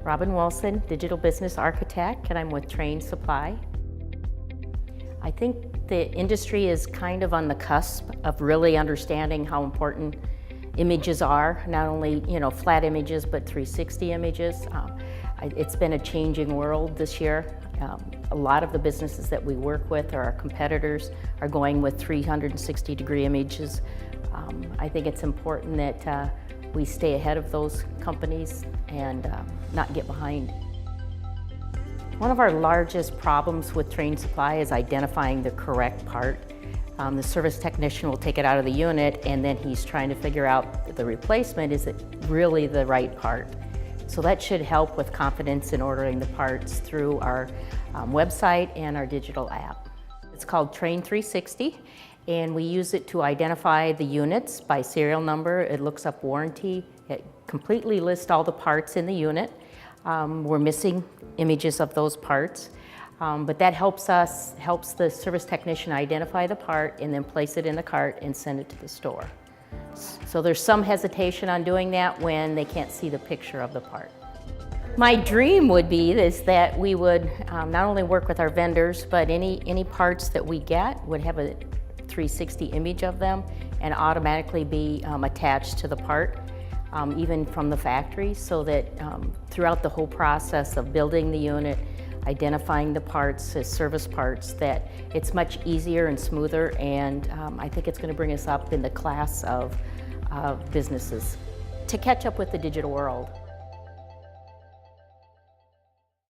Robin Wilson, Digital Business Architect, and I'm with Trane Supply. I think the industry is kind of on the cusp of really understanding how important images are, not only flat images, but 360 images. It's been a changing world this year. A lot of the businesses that we work with or our competitors are going with 360-degree images. I think it's important that we stay ahead of those companies and not get behind. One of our largest problems with Trane Supply is identifying the correct part. The service technician will take it out of the unit and then he's trying to figure out the replacement, is it really the right part? So that should help with confidence in ordering the parts through our website and our digital app. It's called Trane 360, and we use it to identify the units by serial number. It looks up warranty. It completely lists all the parts in the unit. We're missing images of those parts, but that helps the service technician identify the part and then place it in the cart and send it to the store. So there's some hesitation on doing that when they can't see the picture of the part. My dream would be that we would not only work with our vendors, but any parts that we get would have a 360 image of them and automatically be attached to the part, even from the factory, so that throughout the whole process of building the unit, identifying the parts as service parts, that it's much easier and smoother, and I think it's going to bring us up in the class of businesses to catch up with the digital world.